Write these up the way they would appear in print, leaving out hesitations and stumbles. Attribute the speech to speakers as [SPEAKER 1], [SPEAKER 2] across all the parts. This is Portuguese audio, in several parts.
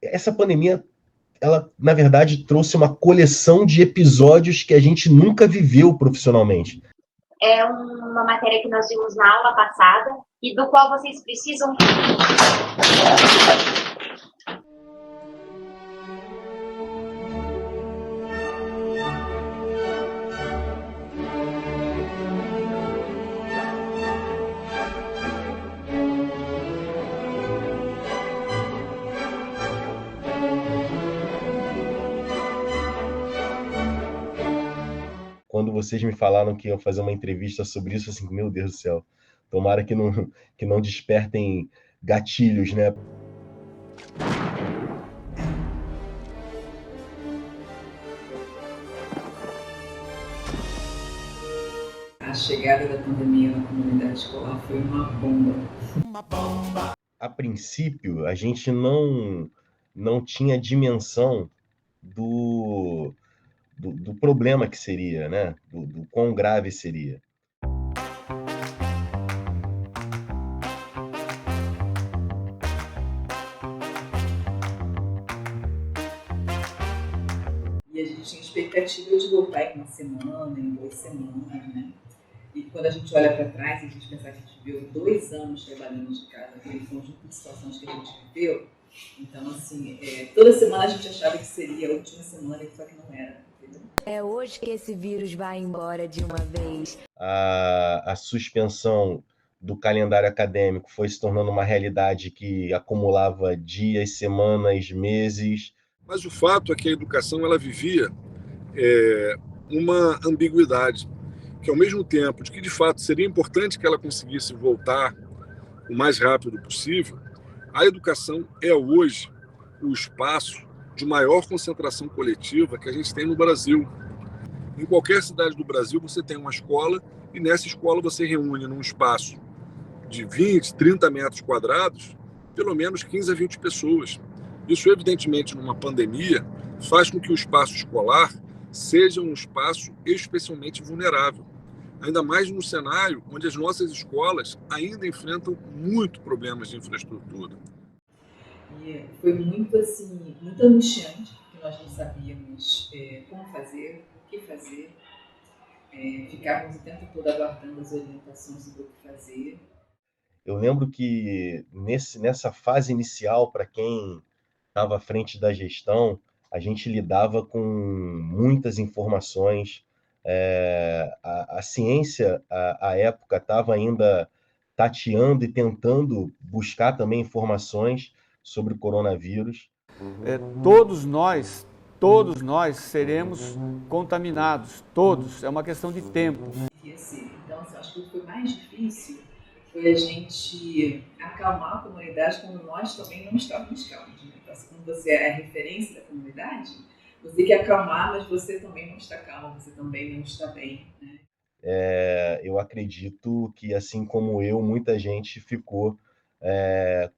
[SPEAKER 1] essa pandemia, ela, na verdade, trouxe uma coleção de episódios que a gente nunca viveu profissionalmente.
[SPEAKER 2] É uma matéria que nós vimos na aula passada e do qual vocês precisam...
[SPEAKER 1] Quando vocês me falaram que iam fazer uma entrevista sobre isso, assim, meu Deus do céu, tomara que não despertem gatilhos, né?
[SPEAKER 3] A chegada da pandemia na comunidade escolar foi uma bomba.
[SPEAKER 1] A princípio, a gente não tinha dimensão do problema que seria, né? Do quão grave seria.
[SPEAKER 3] E a gente tinha expectativa de voltar em uma semana, em 2 semanas, né? E quando a gente olha para trás e a gente pensa que a gente viveu 2 anos trabalhando de casa, aquele conjunto de situações que a gente viveu, então, assim, toda semana a gente achava que seria a última semana, só que não era, entendeu?
[SPEAKER 4] É hoje que esse vírus vai embora de uma vez.
[SPEAKER 1] A suspensão do calendário acadêmico foi se tornando uma realidade que acumulava dias, semanas, meses.
[SPEAKER 5] Mas o fato é que a educação ela vivia uma ambiguidade, que ao mesmo tempo de que de fato seria importante que ela conseguisse voltar o mais rápido possível, a educação é hoje o espaço de maior concentração coletiva que a gente tem no Brasil. Em qualquer cidade do Brasil você tem uma escola e nessa escola você reúne num espaço de 20, 30 metros quadrados, pelo menos 15 a 20 pessoas. Isso, evidentemente, numa pandemia, faz com que o espaço escolar seja um espaço especialmente vulnerável. Ainda mais no cenário onde as nossas escolas ainda enfrentam muito problemas de infraestrutura.
[SPEAKER 3] E foi muito, assim, muito angustiante, porque nós não sabíamos como fazer, o que fazer. Ficávamos o tempo todo aguardando as orientações sobre o que fazer.
[SPEAKER 1] Eu lembro que nessa fase inicial, para quem estava à frente da gestão, a gente lidava com muitas informações. A ciência, à época, estava ainda tateando e tentando buscar também informações sobre o coronavírus.
[SPEAKER 6] Todos nós seremos contaminados, todos, é uma questão de tempo.
[SPEAKER 3] Então, assim, acho que o que foi mais difícil foi a gente acalmar a comunidade quando nós também não estávamos calmos. Né? Então, quando você é a referência da comunidade, você tem que acalmar, mas você também não está calmo, você também não está bem. Né?
[SPEAKER 1] Eu acredito que, assim como eu, muita gente ficou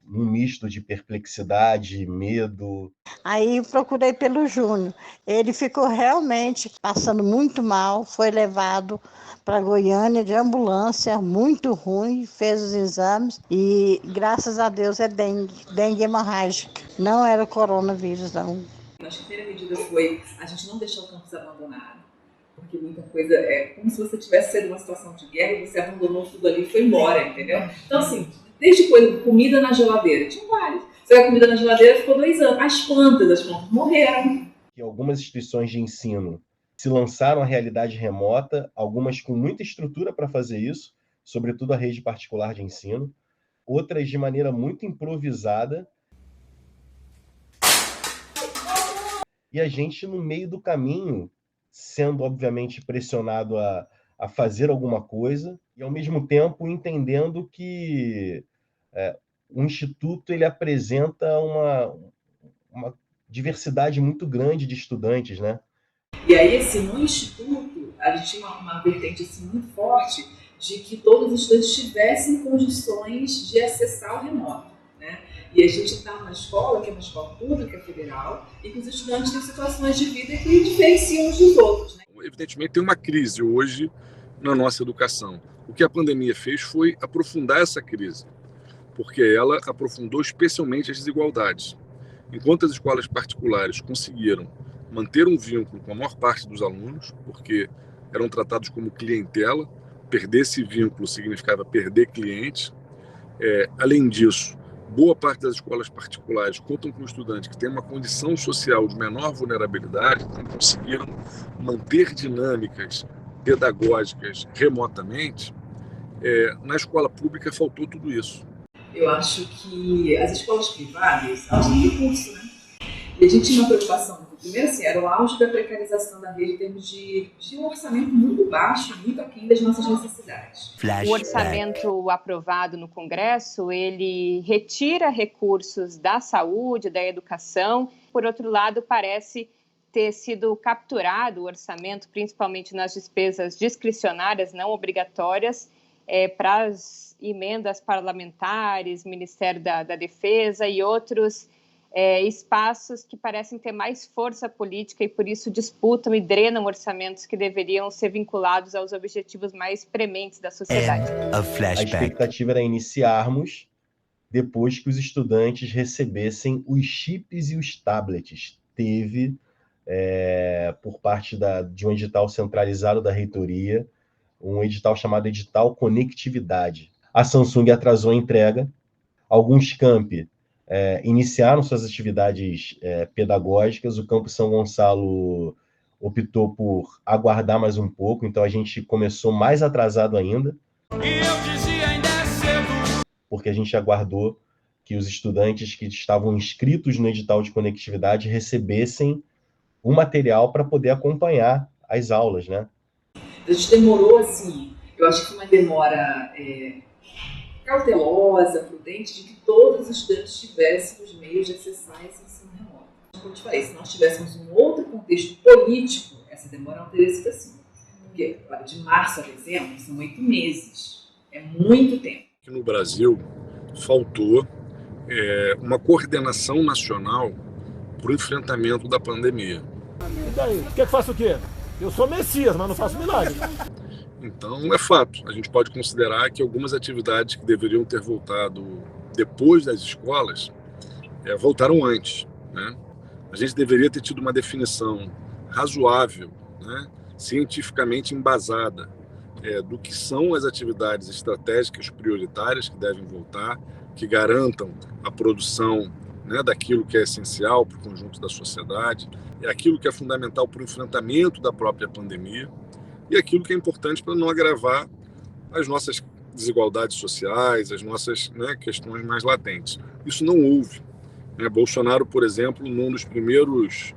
[SPEAKER 1] um misto de perplexidade, medo.
[SPEAKER 7] Aí procurei pelo Júnior. Ele ficou realmente passando muito mal, foi levado para Goiânia de ambulância, muito ruim, fez os exames e, graças a Deus, é dengue hemorrágica. Não era coronavírus, não.
[SPEAKER 3] Acho que a primeira medida foi a gente não deixar o campus abandonado, porque muita coisa é como se você tivesse sido numa situação de guerra e você abandonou tudo ali e foi embora, entendeu? Então, assim, desde comida na geladeira, tinha vários. Você a comida na geladeira ficou 2 anos. As plantas morreram.
[SPEAKER 1] E algumas instituições de ensino se lançaram à realidade remota, algumas com muita estrutura para fazer isso, sobretudo a rede particular de ensino, outras de maneira muito improvisada. E a gente, no meio do caminho, sendo obviamente pressionado a fazer alguma coisa, e ao mesmo tempo entendendo que o Instituto ele apresenta uma diversidade muito grande de estudantes, né?
[SPEAKER 3] E aí, assim, no Instituto, a gente tinha uma vertente assim, muito forte de que todos os estudantes tivessem condições de acessar o remoto, né? E a gente está numa escola, que é uma escola pública federal, e que os estudantes têm situações de vida que diferenciam uns dos outros, né?
[SPEAKER 5] Evidentemente, tem uma crise hoje na nossa educação. O que a pandemia fez foi aprofundar essa crise, porque ela aprofundou especialmente as desigualdades. enquanto as escolas particulares conseguiram manter um vínculo com a maior parte dos alunos, porque eram tratados como clientela, perder esse vínculo significava perder clientes. Além disso, boa parte das escolas particulares contam com estudantes que têm uma condição social de menor vulnerabilidade, então conseguiram manter dinâmicas pedagógicas remotamente. Na escola pública faltou tudo isso.
[SPEAKER 3] Eu acho que as escolas privadas, elas têm recurso, né? E a gente tinha uma preocupação. Primeiro, assim, era o auge da precarização da rede em termos de um orçamento muito baixo, muito aquém das nossas necessidades.
[SPEAKER 8] O orçamento aprovado no Congresso, ele retira recursos da saúde, da educação. Por outro lado, parece ter sido capturado o orçamento, principalmente nas despesas discricionárias, não obrigatórias, para as emendas parlamentares, Ministério da Defesa e outros espaços que parecem ter mais força política e, por isso, disputam e drenam orçamentos que deveriam ser vinculados aos objetivos mais prementes da sociedade.
[SPEAKER 1] A expectativa era iniciarmos depois que os estudantes recebessem os chips e os tablets. Teve, por parte de um edital centralizado da reitoria, um edital chamado Edital Conectividade. A Samsung atrasou a entrega, alguns campi iniciaram suas atividades pedagógicas, o Campo São Gonçalo optou por aguardar mais um pouco, então a gente começou mais atrasado ainda, porque a gente aguardou que os estudantes que estavam inscritos no edital de conectividade recebessem o material para poder acompanhar as aulas, né?
[SPEAKER 3] A gente demorou, assim, eu acho que foi uma demora cautelosa, prudente, de que todos os estudantes tivessem os meios de acessar esse ensino remoto. Como eu te falei, se nós tivéssemos um outro contexto político, essa demora não teria sido assim. Porque de março a dezembro são 8 meses. É muito tempo.
[SPEAKER 5] No Brasil, faltou uma coordenação nacional para o enfrentamento da pandemia.
[SPEAKER 9] E daí? Quer que faça o quê? Eu sou Messias, mas não faço milagre.
[SPEAKER 5] Então, é fato. A gente pode considerar que algumas atividades que deveriam ter voltado depois das escolas voltaram antes, né? A gente deveria ter tido uma definição razoável, né, cientificamente embasada, do que são as atividades estratégicas prioritárias que devem voltar, que garantam a produção, né, daquilo que é essencial para o conjunto da sociedade, aquilo que é fundamental para o enfrentamento da própria pandemia e aquilo que é importante para não agravar as nossas desigualdades sociais, as nossas, né, questões mais latentes. Isso não houve. Bolsonaro, por exemplo, num dos primeiros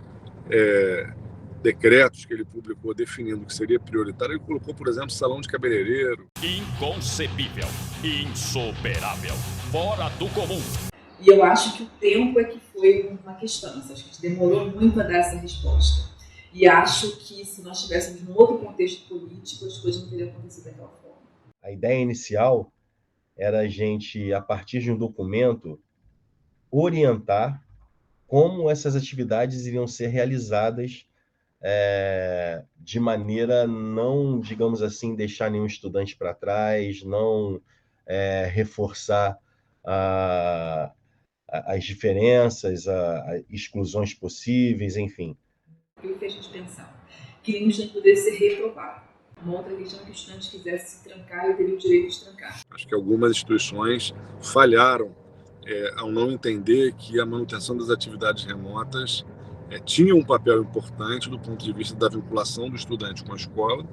[SPEAKER 5] decretos que ele publicou definindo que seria prioritário, ele colocou, por exemplo, salão de cabeleireiro.
[SPEAKER 10] Inconcebível, insuperável, fora do comum.
[SPEAKER 3] E eu acho que o tempo é que foi uma questão. Acho que a gente demorou muito a dar essa resposta. E acho que se nós tivéssemos um outro contexto político, as coisas não teriam acontecido daquela forma.
[SPEAKER 1] A ideia inicial era a gente, a partir de um documento, orientar como essas atividades iriam ser realizadas de maneira não, digamos assim, deixar nenhum estudante para trás, não reforçar as diferenças, as exclusões possíveis, enfim.
[SPEAKER 3] O que a gente pensava? Que nenhum estudante poderia ser reprovado. Uma outra questão é que o estudante quisesse se trancar, ele teria o direito de trancar.
[SPEAKER 5] Acho que algumas instituições falharam ao não entender que a manutenção das atividades remotas tinha um papel importante do ponto de vista da vinculação do estudante com a escola,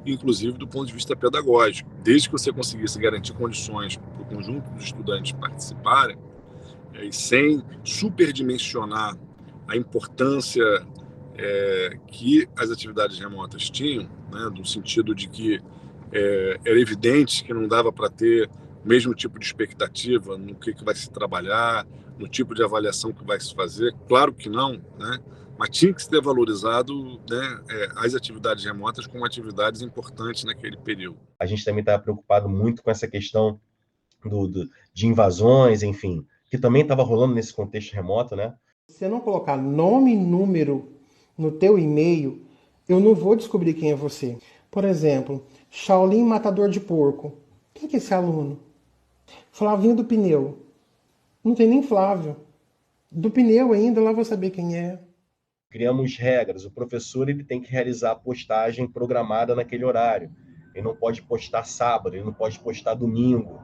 [SPEAKER 5] inclusive do ponto de vista pedagógico. Desde que você conseguisse garantir condições para o conjunto dos estudantes participarem, e sem superdimensionar a importância que as atividades remotas tinham, né, no sentido de que era evidente que não dava para ter o mesmo tipo de expectativa no que vai se trabalhar, no tipo de avaliação que vai se fazer, claro que não, né? Mas tinha que ser valorizado, né, as atividades remotas como atividades importantes naquele período.
[SPEAKER 1] A gente também estava preocupado muito com essa questão de invasões, enfim, que também estava rolando nesse contexto remoto, né?
[SPEAKER 11] Se você não colocar nome e número no teu e-mail, eu não vou descobrir quem é você. Por exemplo, Shaolin Matador de Porco. Quem é esse aluno? Flavinho do Pneu. Não tem nem Flávio. Do pneu ainda, lá vou saber quem é.
[SPEAKER 1] Criamos regras. O professor ele tem que realizar a postagem programada naquele horário. Ele não pode postar sábado, ele não pode postar domingo.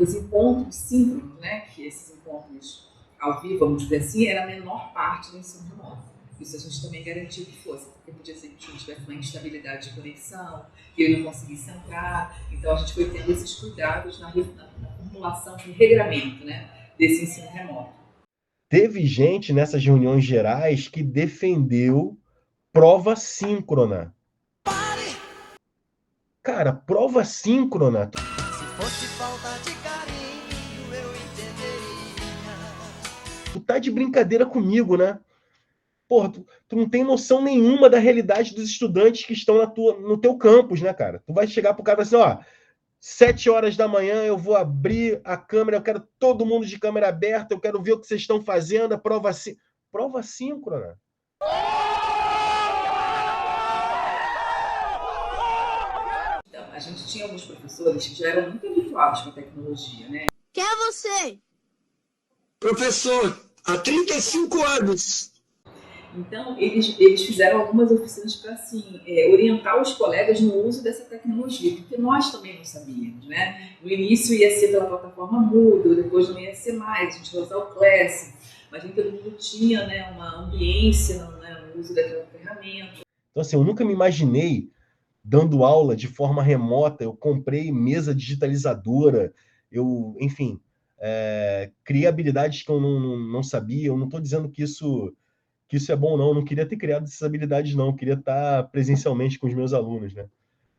[SPEAKER 3] Os encontros síncronos, né, que esses encontros ao vivo, vamos dizer assim, era a menor parte do ensino remoto. Isso a gente também garantiu que fosse, porque podia ser que tivesse uma instabilidade de conexão, que ele não conseguisse entrar. Então a gente foi tendo esses cuidados na formulação de regramento, né, desse ensino remoto.
[SPEAKER 1] Teve gente nessas reuniões gerais que defendeu prova síncrona. Cara, prova síncrona.
[SPEAKER 12] Se fosse falta de carinho, eu entenderia.
[SPEAKER 1] Tu tá de brincadeira comigo, né? Porra, tu não tem noção nenhuma da realidade dos estudantes que estão no teu campus, né, cara? Tu vai chegar pro cara e assim, ó, 7 horas da manhã eu vou abrir a câmera, eu quero todo mundo de câmera aberta, eu quero ver o que vocês estão fazendo, a prova síncrona.
[SPEAKER 3] Então, a gente tinha alguns professores que já eram muito habituados com a tecnologia, né?
[SPEAKER 12] Quem é você?
[SPEAKER 13] Professor, há 35 anos.
[SPEAKER 3] Então, eles fizeram algumas oficinas para assim, orientar os colegas no uso dessa tecnologia, porque nós também não sabíamos, né? No início ia ser pela plataforma Moodle, depois não ia ser mais, a gente ia usar o Classroom, mas nem todo mundo tinha, né, uma ambiência no uso daquela ferramenta.
[SPEAKER 1] Então, assim, eu nunca me imaginei dando aula de forma remota, eu comprei mesa digitalizadora, enfim, criei habilidades que eu não sabia, eu não estou dizendo que isso é bom, não. Eu não queria ter criado essas habilidades, não. Eu queria estar presencialmente com os meus alunos, né?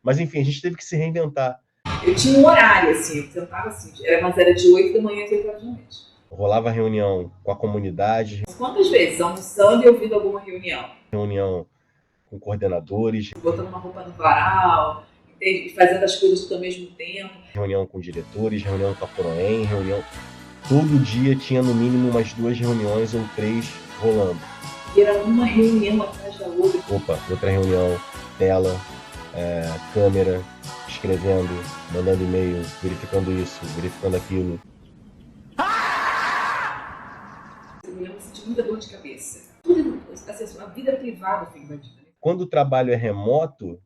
[SPEAKER 1] Mas, enfim, a gente teve que se reinventar.
[SPEAKER 3] Eu tinha um horário, assim, eu tentava assim, mas era de 8 da manhã às 8 horas da noite.
[SPEAKER 1] Rolava reunião com a comunidade.
[SPEAKER 3] Quantas vezes? Almoçando e ouvindo alguma reunião.
[SPEAKER 1] Reunião com coordenadores.
[SPEAKER 3] Botando uma roupa no varal, fazendo as coisas tudo ao mesmo tempo.
[SPEAKER 1] Reunião com diretores, reunião com a Proem, reunião... Todo dia tinha, no mínimo, umas 2 reuniões ou 3 rolando.
[SPEAKER 3] E era uma reunião atrás da outra.
[SPEAKER 1] Opa, outra reunião, tela, câmera, escrevendo, mandando e-mail, verificando isso, verificando aquilo.
[SPEAKER 3] Eu me lembro de muita dor de cabeça. Tudo, assim, a vida privada foi invadida.
[SPEAKER 1] Quando o trabalho é remoto,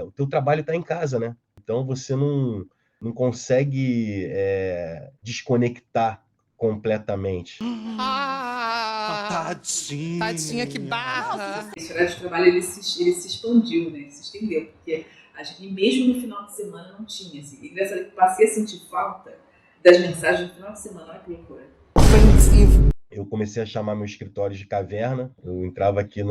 [SPEAKER 1] o teu trabalho está em casa, né? Então você não consegue desconectar completamente.
[SPEAKER 12] Tadinha, que barra.
[SPEAKER 3] Esse horário de trabalho ele se expandiu, né? Se estendeu, porque a gente, mesmo no final de semana não tinha. Assim. E engraçado que passei a sentir falta das mensagens no final de semana. Olha que loucura.
[SPEAKER 12] Ofensivo.
[SPEAKER 1] Eu comecei a chamar meu escritório de caverna. Eu entrava aqui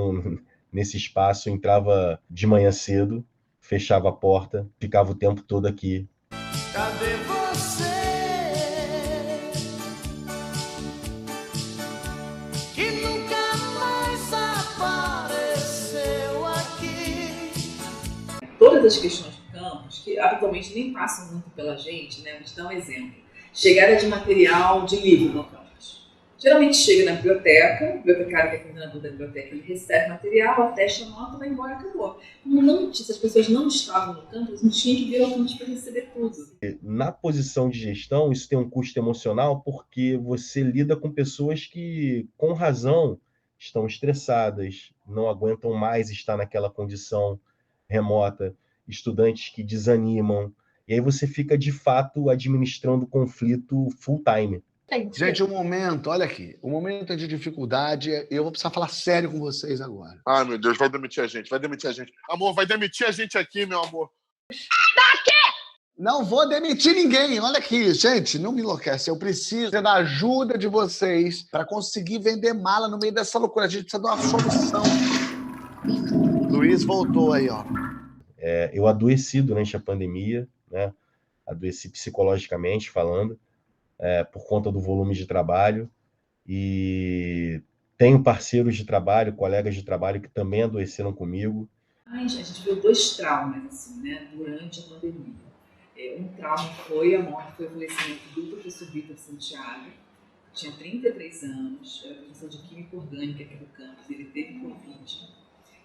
[SPEAKER 1] nesse espaço, entrava de manhã cedo, fechava a porta, ficava o tempo todo aqui.
[SPEAKER 12] Cadê você? Que nunca mais apareceu aqui.
[SPEAKER 3] Todas as questões do campus, que habitualmente nem passam muito pela gente, né? Vou te dar um exemplo. Chegada de material de livro no campus. Geralmente chega na biblioteca, o bibliotecário que é coordenador da biblioteca, ele recebe material, atesta a nota, vai embora e acabou. Se as pessoas não estavam no campus, não tinha que vir ao campus para receber tudo.
[SPEAKER 1] Na posição de gestão, isso tem um custo emocional porque você lida com pessoas que, com razão, estão estressadas, não aguentam mais estar naquela condição remota, estudantes que desanimam, e aí você fica, de fato, administrando o conflito full time.
[SPEAKER 14] Gente, um momento, olha aqui, um momento de dificuldade, eu vou precisar falar sério com vocês agora.
[SPEAKER 5] Ai, meu Deus, vai demitir a gente. Amor, vai demitir a gente aqui, meu amor.
[SPEAKER 14] Não vou demitir ninguém, olha aqui, gente, não me enlouquece, eu preciso da ajuda de vocês para conseguir vender mala no meio dessa loucura, a gente precisa de uma solução. Luiz voltou aí, ó.
[SPEAKER 1] Eu adoeci durante a pandemia, né? Adoeci psicologicamente falando, por conta do volume de trabalho, e tenho parceiros de trabalho, colegas de trabalho que também adoeceram comigo.
[SPEAKER 3] A gente viu 2 traumas assim, né, durante a pandemia. Um trauma foi a morte, foi o falecimento do professor Vitor Santiago, que tinha 33 anos, era professor de Química Orgânica aqui no campus, ele teve Covid.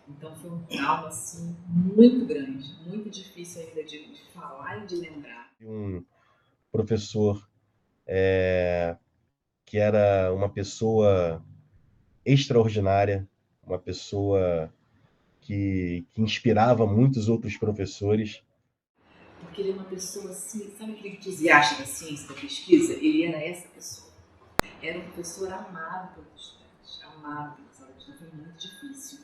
[SPEAKER 3] Então foi um trauma assim, muito grande, muito difícil ainda de falar e de lembrar.
[SPEAKER 1] Um professor que era uma pessoa extraordinária, uma pessoa que inspirava muitos outros professores.
[SPEAKER 3] Porque ele é uma pessoa assim, sabe aquele entusiasta da ciência, da pesquisa? Ele era essa pessoa. Era um professor amado pelos estudantes, amado pelos alunos, então foi muito difícil.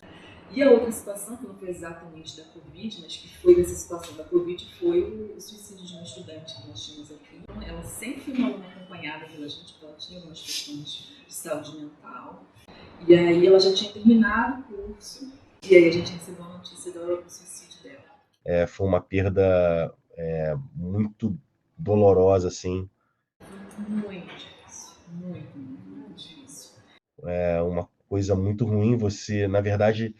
[SPEAKER 3] E a outra situação, que não foi exatamente da Covid, mas que foi dessa situação da Covid, foi o suicídio de uma estudante que nós tínhamos aqui. Ela sempre foi uma aluna acompanhada pela gente, porque ela tinha algumas questões de saúde mental. E aí ela já tinha terminado o curso, e aí a gente recebeu a notícia do suicídio dela.
[SPEAKER 1] Foi uma perda muito dolorosa, assim.
[SPEAKER 3] Muito difícil, muito difícil.
[SPEAKER 1] É uma coisa muito ruim você, na verdade,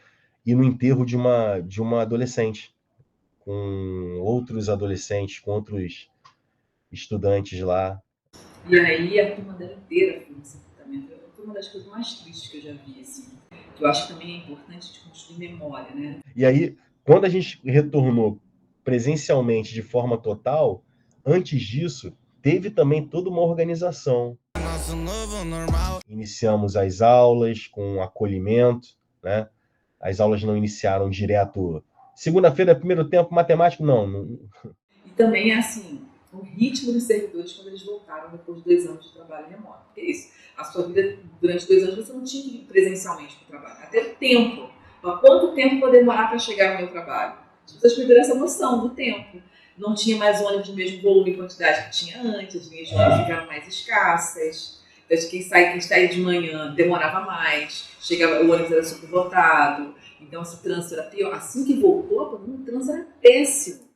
[SPEAKER 1] ir no enterro de uma adolescente, com outros adolescentes, com outros estudantes lá.
[SPEAKER 3] E aí a turma dela inteira foi um sepultamento. Foi uma das coisas mais tristes que eu já vi, assim. Que eu acho que também é importante de construir memória, né?
[SPEAKER 1] E aí, quando a gente retornou presencialmente de forma total, antes disso, teve também toda uma organização. Iniciamos as aulas com acolhimento, né? As aulas não iniciaram direto. Segunda-feira, primeiro tempo, matemático, não.
[SPEAKER 3] E também é assim, o ritmo dos servidores quando eles voltaram depois de 2 anos de trabalho remoto. Porque é isso, a sua vida durante 2 anos você não tinha que ir presencialmente para o trabalho. Até o tempo. Mas quanto tempo pode demorar para chegar no meu trabalho? As pessoas perderam essa noção do tempo. Não tinha mais ônibus do mesmo volume e quantidade que tinha antes, as linhas de ônibus ficaram mais escassas. Então, quem saía de manhã demorava mais, chegava, o ônibus era superlotado, então esse trânsito era pior. Assim que voltou, o trânsito era péssimo.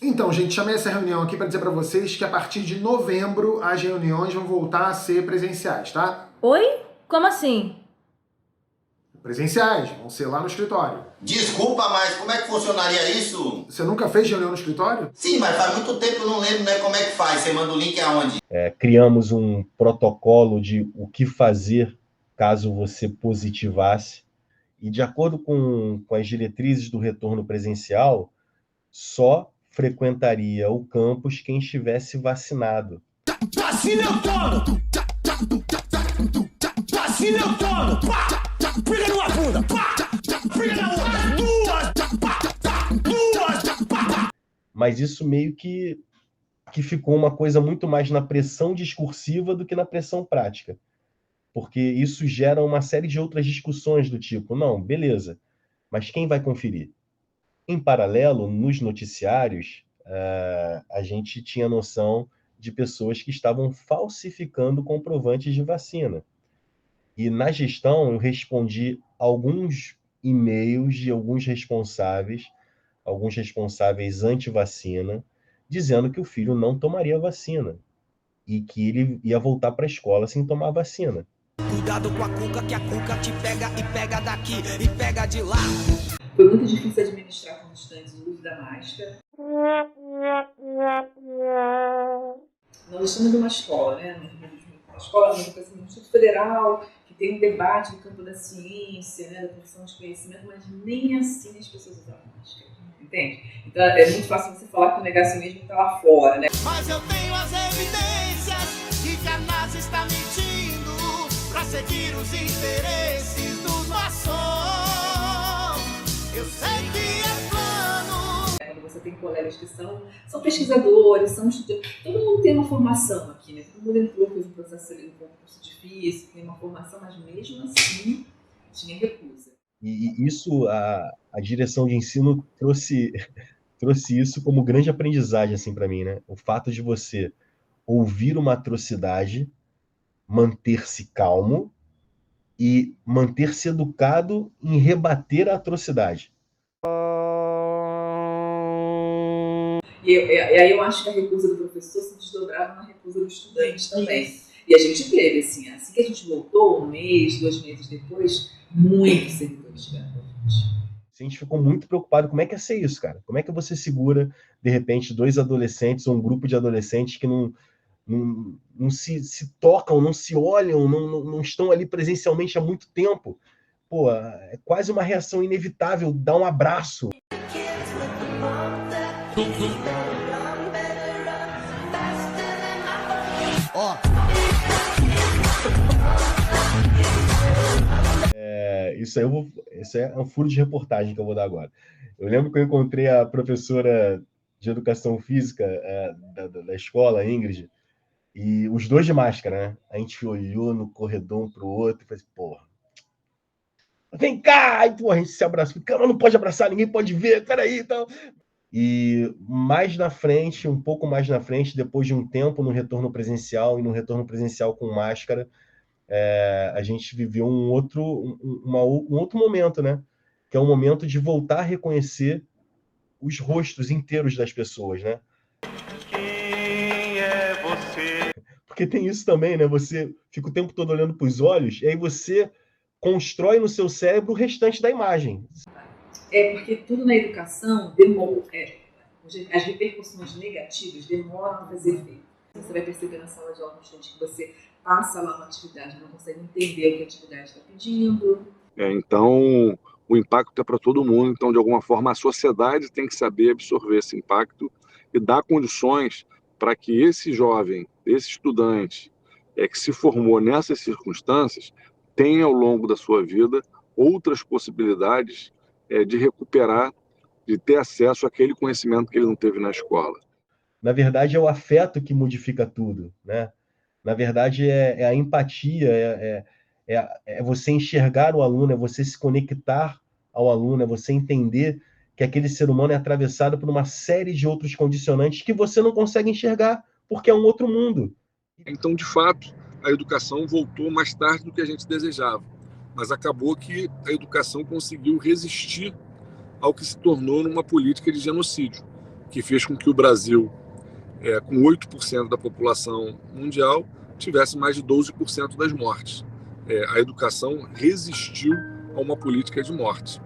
[SPEAKER 11] Então, gente, chamei essa reunião aqui para dizer para vocês que a partir de novembro as reuniões vão voltar a ser presenciais, tá?
[SPEAKER 15] Oi? Como assim?
[SPEAKER 11] Presenciais, vão ser lá no escritório.
[SPEAKER 16] Desculpa, mas como é que funcionaria isso?
[SPEAKER 11] Você nunca fez reunião no escritório?
[SPEAKER 16] Sim, mas faz muito tempo que eu não lembro, né, como é que faz. Você manda o link aonde?
[SPEAKER 1] Criamos um protocolo de o que fazer caso você positivasse. E de acordo com as diretrizes do retorno presencial, só frequentaria o campus quem estivesse vacinado.
[SPEAKER 9] Vacina eu tomo! Vacina eu tomo! Pá! Pega numa bunda! Pá! Pega na outra! Duas! Pá!
[SPEAKER 1] Mas isso meio que ficou uma coisa muito mais na pressão discursiva do que na pressão prática. Porque isso gera uma série de outras discussões do tipo, não, beleza, mas quem vai conferir? Em paralelo, nos noticiários, a gente tinha noção de pessoas que estavam falsificando comprovantes de vacina. E na gestão eu respondi alguns e-mails de alguns responsáveis anti-vacina, dizendo que o filho não tomaria vacina e que ele ia voltar para a escola sem tomar vacina.
[SPEAKER 12] Cuidado com a cuca, que a cuca te pega e pega daqui e pega de lá.
[SPEAKER 3] Foi muito difícil administrar com os estudantes o uso da máscara. Nós estamos numa escola, né? Uma escola no Instituto Federal, que tem um debate no campo da ciência, né? Da produção de conhecimento, mas nem assim as pessoas usam máscara. Entende? Então é muito fácil você falar que o negacionismo está lá fora, né?
[SPEAKER 12] Mas eu tenho as evidências de que a NASA está mentindo para seguir os interesses dos maçons. Eu sei que é plano.
[SPEAKER 3] Quando você tem colegas que são pesquisadores, são estudantes, todo mundo tem uma formação aqui, né? Todo mundo entrou, fez um processo ali, um concurso difícil, tem uma formação, mas mesmo assim tinha recusa.
[SPEAKER 1] E isso, a direção de ensino trouxe isso como grande aprendizagem assim, para mim, né? O fato de você ouvir uma atrocidade, manter-se calmo e manter-se educado em rebater a atrocidade.
[SPEAKER 3] E aí eu acho que a recusa do professor se desdobrava na recusa do estudante também. Isso. E a gente teve, assim que a gente voltou, 1 mês, 2 meses depois, muitos servidores tiveram Covid.
[SPEAKER 1] A gente ficou muito preocupado, como é que ia ser isso, cara? Como é que você segura, de repente, 2 adolescentes ou um grupo de adolescentes que não se tocam, não se olham, não estão ali presencialmente há muito tempo? Pô, é quase uma reação inevitável, dar um abraço.
[SPEAKER 12] Ó.
[SPEAKER 1] isso é um furo de reportagem que eu vou dar agora. Eu lembro que eu encontrei a professora de educação física da escola, Ingrid, e os dois de máscara, né? A gente olhou no corredor um pro outro e falou assim, porra, vem cá! E, porra, a gente se abraçou. Cara, não pode abraçar, ninguém pode ver, peraí e tal. E mais na frente, um pouco mais na frente, depois de um tempo no retorno presencial e no retorno presencial com máscara, a gente viveu um outro momento, né? Que é o momento de voltar a reconhecer os rostos inteiros das pessoas, né?
[SPEAKER 9] Quem é você?
[SPEAKER 1] Porque tem isso também, né? Você fica o tempo todo olhando para os olhos e aí você constrói no seu cérebro o restante da imagem.
[SPEAKER 3] Porque tudo na educação demora, as repercussões negativas demoram a fazer efeito. Você vai perceber na sala de aula um instante que você passa lá uma atividade, não consegue entender o que a atividade está pedindo.
[SPEAKER 5] Então, o impacto é para todo mundo. Então, de alguma forma, a sociedade tem que saber absorver esse impacto e dar condições para que esse jovem, esse estudante que se formou nessas circunstâncias, tenha ao longo da sua vida outras possibilidades de recuperar, de ter acesso àquele conhecimento que ele não teve na escola.
[SPEAKER 1] Na verdade, é o afeto que modifica tudo, né? Na verdade, é a empatia, é você enxergar o aluno, é você se conectar ao aluno, é você entender que aquele ser humano é atravessado por uma série de outros condicionantes que você não consegue enxergar, porque é um outro mundo.
[SPEAKER 5] Então, de fato, a educação voltou mais tarde do que a gente desejava, mas acabou que a educação conseguiu resistir ao que se tornou numa política de genocídio, que fez com que o Brasil, com 8% da população mundial, tivesse mais de 12% das mortes. A educação resistiu a uma política de morte.